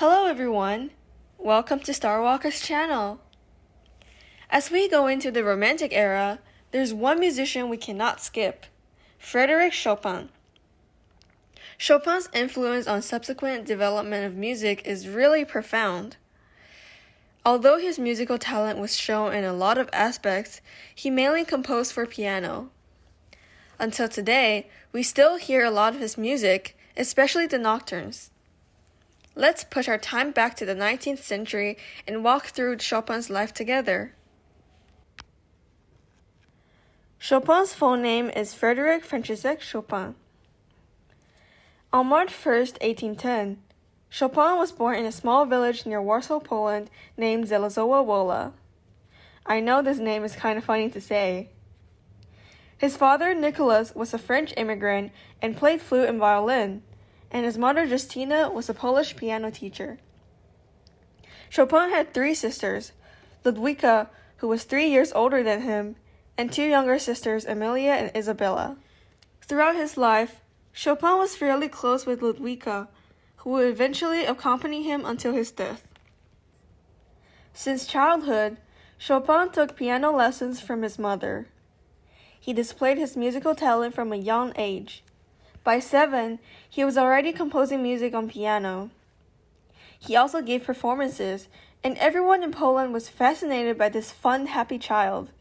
Hello everyone! Welcome to Star Walker's channel. As we go into the Romantic era, there's one musician we cannot skip, Frédéric Chopin. Chopin's influence on subsequent development of music is really profound. Although his musical talent was shown in a lot of aspects, he mainly composed for piano. Until today, we still hear a lot of his music, especially the nocturnes. Let's push our time back to the 19th century and walk through Chopin's life together. Chopin's full name is Frédéric František Chopin. On March 1st, 1810, Chopin was born in a small village near Warsaw, Poland named Zelazowa Wola. I know this name is kind of funny to say. His father, Nicholas, was a French immigrant and played flute and violin, and his mother, Justina, was a Polish piano teacher. Chopin had three sisters, Ludwika, who was 3 years older than him, and two younger sisters, Emilia and Isabella. Throughout his life, Chopin was fairly close with Ludwika, who would eventually accompany him until his death. Since childhood, Chopin took piano lessons from his mother. He displayed his musical talent from a young age. By 7, he was already composing music on piano. He also gave performances, and everyone in Poland was fascinated by this fun, happy child.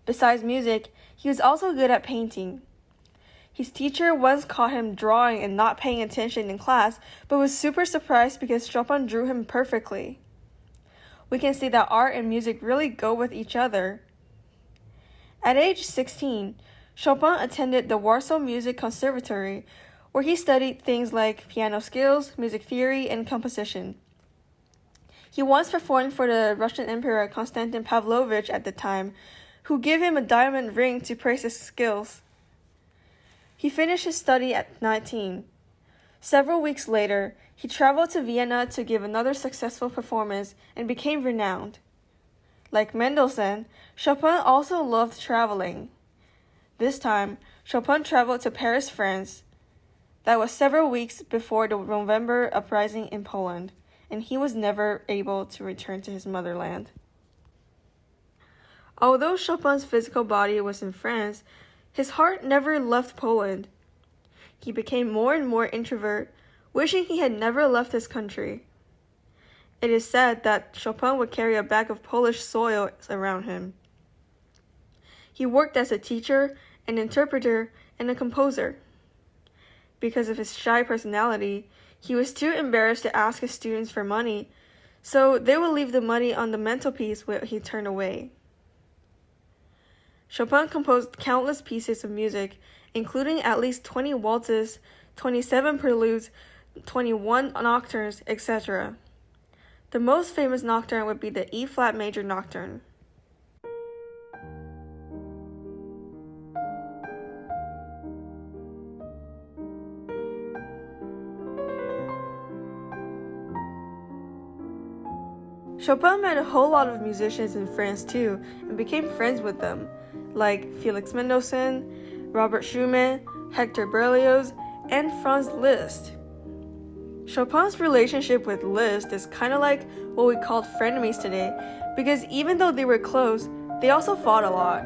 Besides music, he was also good at painting. His teacher once caught him drawing and not paying attention in class, but was super surprised because Chopin drew him perfectly. We can see that art and music really go with each other. At age 16, Chopin attended the Warsaw Music Conservatory, where he studied things like piano skills, music theory, and composition. He once performed for the Russian Emperor Konstantin Pavlovich at the time, who gave him a diamond ring to praise his skills. He finished his study at 19. Several weeks later, he traveled to Vienna to give another successful performance and became renowned. Like Mendelssohn, Chopin also loved traveling. This time, Chopin traveled to Paris, France. That was several weeks before the November uprising in Poland, and he was never able to return to his motherland. Although Chopin's physical body was in France, his heart never left Poland. He became more and more introvert, wishing he had never left his country. It is said that Chopin would carry a bag of Polish soil around him. He worked as a teacher, an interpreter, and a composer. Because of his shy personality, he was too embarrassed to ask his students for money, so they would leave the money on the mantelpiece where he turned away. Chopin composed countless pieces of music, including at least 20 waltzes, 27 preludes, 21 nocturnes, etc. The most famous nocturne would be the E-flat major nocturne. Chopin met a whole lot of musicians in France too, and became friends with them, like Felix Mendelssohn, Robert Schumann, Hector Berlioz, and Franz Liszt. Chopin's relationship with Liszt is kind of like what we call frenemies today, because even though they were close, they also fought a lot.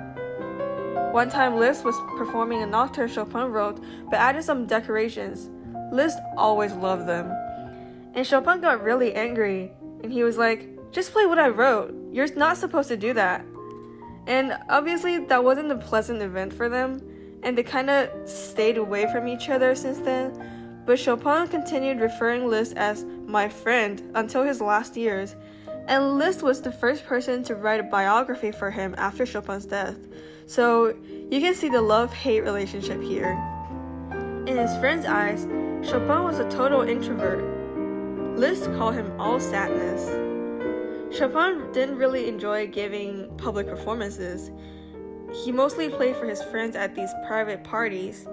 One time Liszt was performing a nocturne Chopin wrote, but added some decorations. Liszt always loved them. And Chopin got really angry, and he was like, "Just play what I wrote. You're not supposed to do that." And obviously that wasn't a pleasant event for them, and they kind of stayed away from each other since then. But Chopin continued referring Liszt as "my friend" until his last years, and Liszt was the first person to write a biography for him after Chopin's death. So you can see the love-hate relationship here. In his friends' eyes, Chopin was a total introvert. Liszt called him all sadness. Chopin didn't really enjoy giving public performances. He mostly played for his friends at these private parties,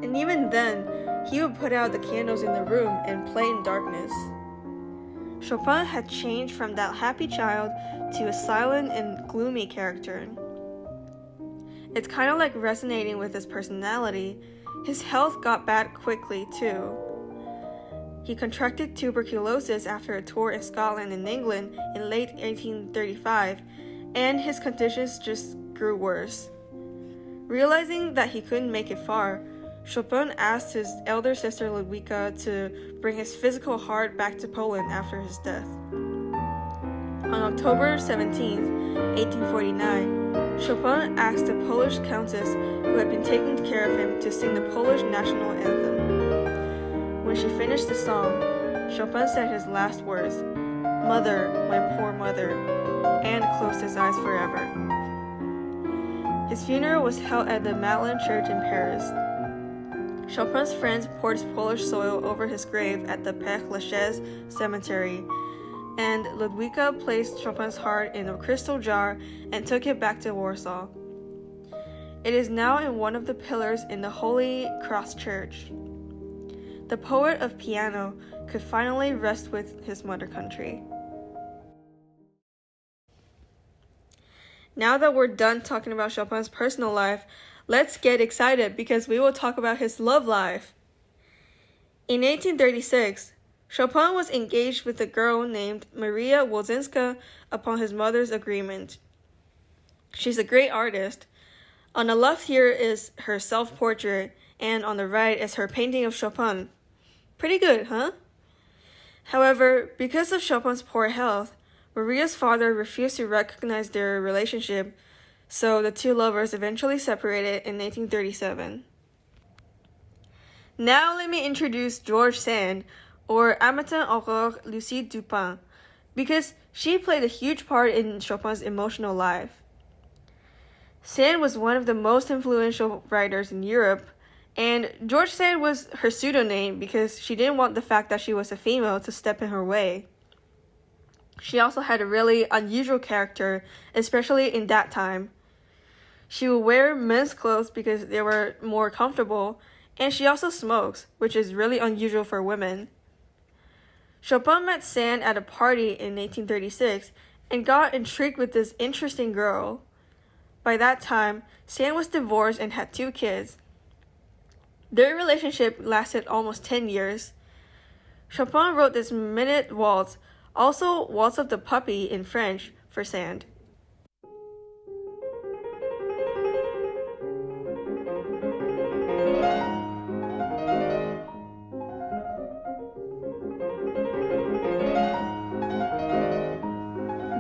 and even then, he would put out the candles in the room and play in darkness. Chopin had changed from that happy child to a silent and gloomy character. It's kind of like resonating with his personality. His health got bad quickly too. He contracted tuberculosis after a tour in Scotland and England in late 1835, and his conditions just grew worse. Realizing that he couldn't make it far, Chopin asked his elder sister Ludwika to bring his physical heart back to Poland after his death. On October 17, 1849, Chopin asked a Polish countess who had been taking care of him to sing the Polish national anthem. When she finished the song, Chopin said his last words, "Mother, my poor mother," and closed his eyes forever. His funeral was held at the Madeleine Church in Paris. Chopin's friends poured Polish soil over his grave at the Père Lachaise cemetery, and Ludwika placed Chopin's heart in a crystal jar and took it back to Warsaw. It is now in one of the pillars in the Holy Cross Church. The poet of piano could finally rest with his mother country. Now that we're done talking about Chopin's personal life, let's get excited because we will talk about his love life. In 1836, Chopin was engaged with a girl named Maria Wozinska upon his mother's agreement. She's a great artist. On the left here is her self-portrait, and on the right is her painting of Chopin. Pretty good, huh? However, because of Chopin's poor health, Maria's father refused to recognize their relationship, so the two lovers eventually separated in 1837. Now let me introduce George Sand, or Amatin Aurore Lucie Dupain, because she played a huge part in Chopin's emotional life. Sand was one of the most influential writers in Europe, and George Sand was her pseudonym because she didn't want the fact that she was a female to step in her way. She also had a really unusual character, especially in that time. She would wear men's clothes because they were more comfortable, and she also smokes, which is really unusual for women. Chopin met Sand at a party in 1836 and got intrigued with this interesting girl. By that time, Sand was divorced and had 2 kids. Their relationship lasted almost 10 years. Chopin wrote this minute waltz, also Waltz of the Puppy in French, for Sand.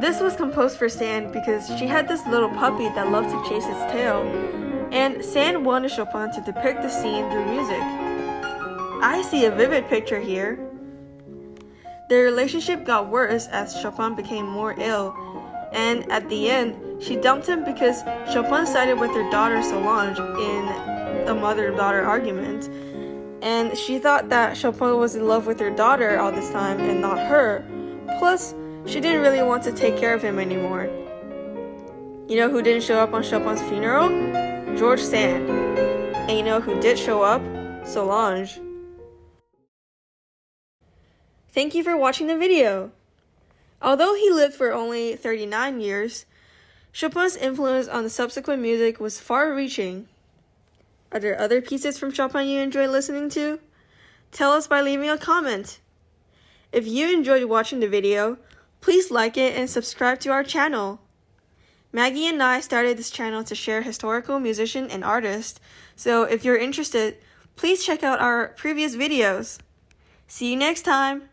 This was composed for Sand because she had this little puppy that loved to chase its tail, and Sand wanted Chopin to depict the scene through music. I see a vivid picture here. Their relationship got worse as Chopin became more ill, and at the end, she dumped him because Chopin sided with her daughter Solange in a mother-daughter argument, and she thought that Chopin was in love with her daughter all this time and not her. Plus, she didn't really want to take care of him anymore. You know who didn't show up on Chopin's funeral? George Sand. And you know who did show up? Solange. Thank you for watching the video. Although he lived for only 39 years, Chopin's influence on the subsequent music was far-reaching. Are there other pieces from Chopin you enjoy listening to? Tell us by leaving a comment. If you enjoyed watching the video, please like it and subscribe to our channel. Maggie and I started this channel to share historical musicians and artists, so if you're interested, please check out our previous videos. See you next time!